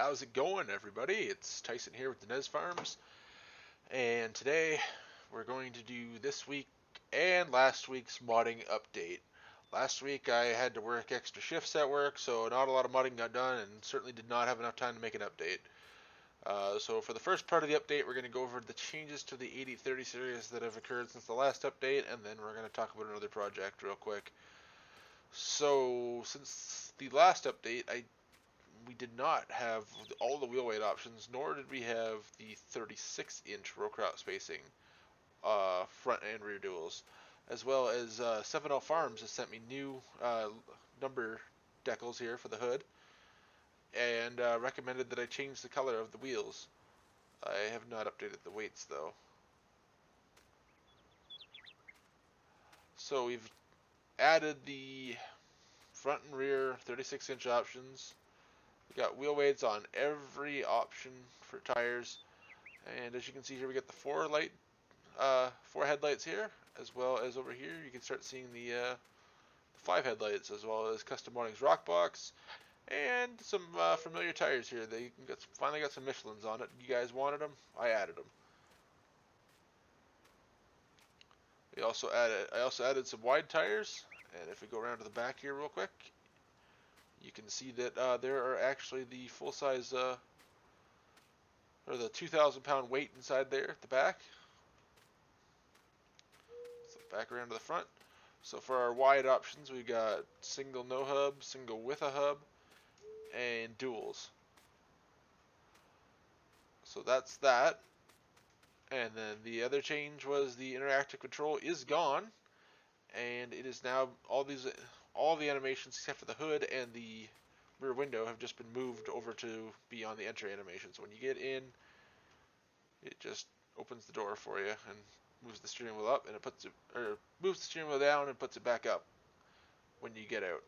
How's it going, everybody? It's Tyson here with the Nez Farms, and today we're going to do this week and last week's modding update. Last week I had to work extra shifts at work, so not a lot of modding got done, and certainly did not have enough time to make an update. So for the first part of the update, we're going to go over the changes to the 8030 series that have occurred since the last update, and then we're going to talk about another project real quick. So since the last update, we did not have all the wheel weight options, nor did we have the 36-inch row crop spacing front and rear duals, as well as 7L Farms has sent me new number decals here for the hood, and recommended that I change the color of the wheels. I have not updated the weights though. So we've added the front and rear 36-inch options. We got wheel weights on every option for tires. And as you can see here, we got the four headlights here, as well as over here you can start seeing the 5 headlights, as well as Custom Modding's rock box, and some familiar tires here. They finally got some Michelins on it. You guys wanted them, I added them. I also added some wide tires, and if we go around to the back here real quick, you can see that there are actually the full size or the 2,000 pound weight inside there at the back. So back around to the front. So for our wide options, we've got single no hub, single with a hub, and duals. So that's that. And then the other change was the interactive control is gone, and it is now all the animations except for the hood and the rear window have just been moved over to be on the entry animations. When you get in, it just opens the door for you and moves the steering wheel up, and it moves the steering wheel down and puts it back up when you get out.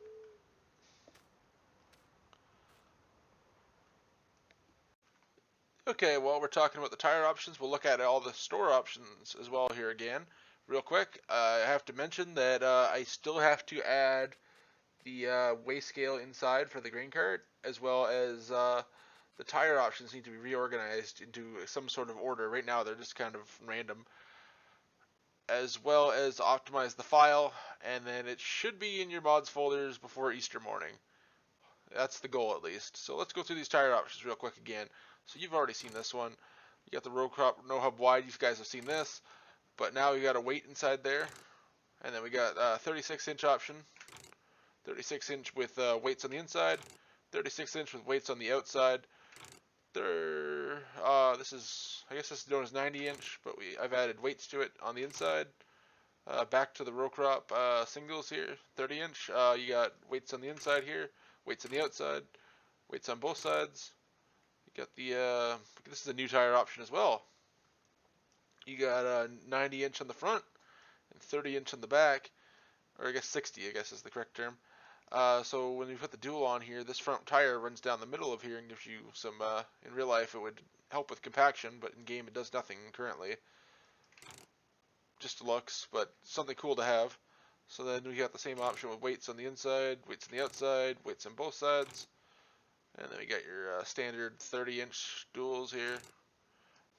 Okay, while we're talking about the tire options, we'll look at all the store options as well here again. Real quick, I have to mention that I still have to add the weigh scale inside for the grain cart, as well as the tire options need to be reorganized into some sort of order. Right now they're just kind of random. As well as optimize the file, and then it should be in your mods folders before Easter morning. That's the goal, at least. So let's go through these tire options real quick again. So you've already seen this one. You got the row crop no hub wide. You guys have seen this, but now we got a weight inside there, and then we got 36-inch option, 36-inch with weights on the inside, 36-inch with weights on the outside. This is known as 90-inch, but I've added weights to it on the inside. Back to the row crop singles here, 30-inch. You got weights on the inside here, weights on the outside, weights on both sides. You got the this is a new tire option as well. You got 90-inch on the front and 30-inch on the back, or I guess 60, I guess is the correct term. So when you put the dual on here, this front tire runs down the middle of here and gives you some, in real life it would help with compaction, but in game it does nothing currently. Just looks, but something cool to have. So then we got the same option with weights on the inside, weights on the outside, weights on both sides. And then we got your standard 30-inch duals here,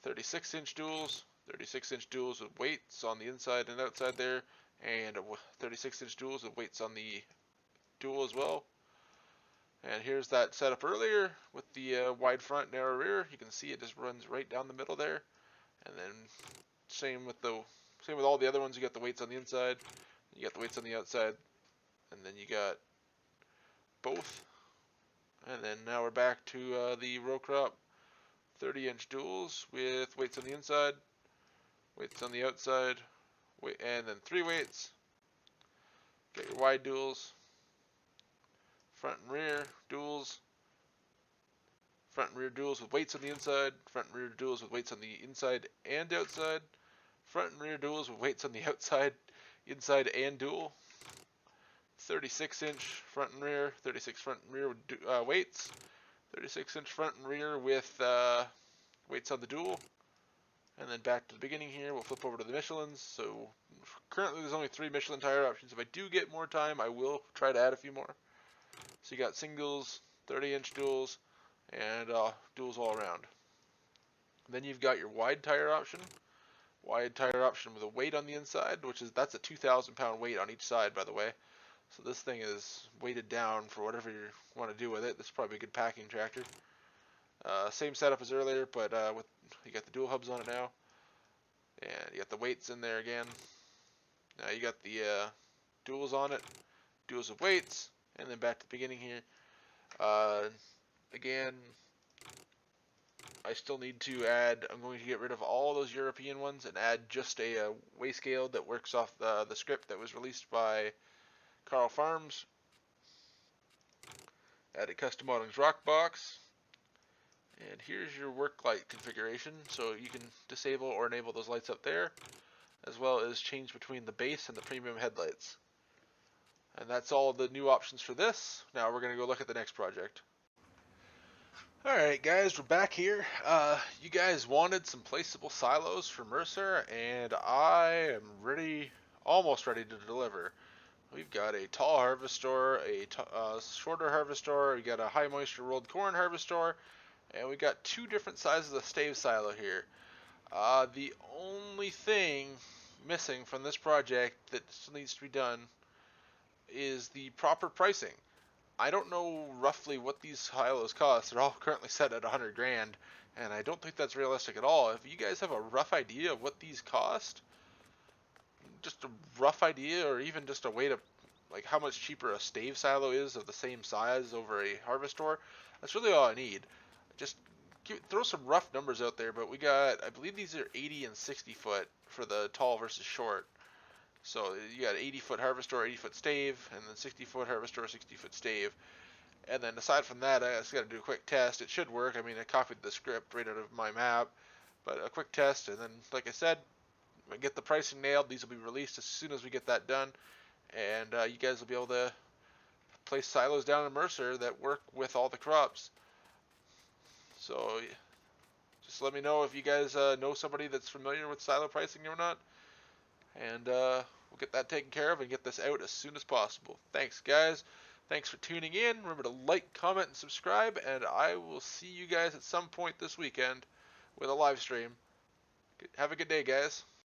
36-inch duals, 36-inch duals with weights on the inside and outside there, and 36-inch duals with weights on the dual as well. And here's that setup earlier with the wide front, narrow rear. You can see it just runs right down the middle there. And then same with all the other ones. You got the weights on the inside, you got the weights on the outside, and then you got both. And then now we're back to the row crop 30-inch duals with weights on the inside, weights on the outside, and then 3 weights. Got your wide duals, front and rear duals, front and rear duals with weights on the inside, front and rear duals with weights on the inside and outside, front and rear duals with weights on the outside, inside and dual, 36-inch front and rear, 36 front and rear with weights, 36-inch front and rear with weights on the dual, and then back to the beginning here, we'll flip over to the Michelins. So currently there's only 3 Michelin tire options. If I do get more time, I will try to add a few more. So you got singles, 30-inch duals, and duals all around. Then you've got your wide tire option. Wide tire option with a weight on the inside, that's a 2,000 pound weight on each side, by the way. So this thing is weighted down for whatever you want to do with it. This is probably a good packing tractor. Same setup as earlier, but you got the dual hubs on it now, and you got the weights in there again. Now you got the duals on it, duals of weights, and then back to the beginning here. Again, I still need to add, I'm going to get rid of all those European ones and add just a weigh scale that works off the script that was released by Carl Farms. Add a custom Moddings rock box. And here's your work light configuration, so you can disable or enable those lights up there, as well as change between the base and the premium headlights. And that's all the new options for this. Now we're going to go look at the next project. Alright guys, we're back here. You guys wanted some placeable silos for Mercer, and I am almost ready to deliver. We've got a tall harvestor, a shorter harvestor, we got a high moisture rolled corn harvestor, and we got two different sizes of stave silo here. The only thing missing from this project that still needs to be done is the proper pricing. I don't know roughly what these silos cost. They're all currently set at 100 grand, and I don't think that's realistic at all. If you guys have a rough idea of what these cost, just a rough idea, or even just a way to, like, how much cheaper a stave silo is of the same size over a harvestor, that's really all I need. Just throw some rough numbers out there, but we got, I believe these are 80 and 60 foot for the tall versus short. So you got 80 foot harvestor, 80 foot stave, and then 60 foot harvestor, 60 foot stave. And then aside from that, I just got to do a quick test. It should work. I mean, I copied the script right out of my map, but a quick test, and then, like I said, when we get the pricing nailed, these will be released as soon as we get that done, and you guys will be able to place silos down in Mercer that work with all the crops. So just let me know if you guys know somebody that's familiar with silo pricing or not, and we'll get that taken care of and get this out as soon as possible. Thanks, guys. Thanks for tuning in. Remember to like, comment, and subscribe, and I will see you guys at some point this weekend with a live stream. Have a good day, guys.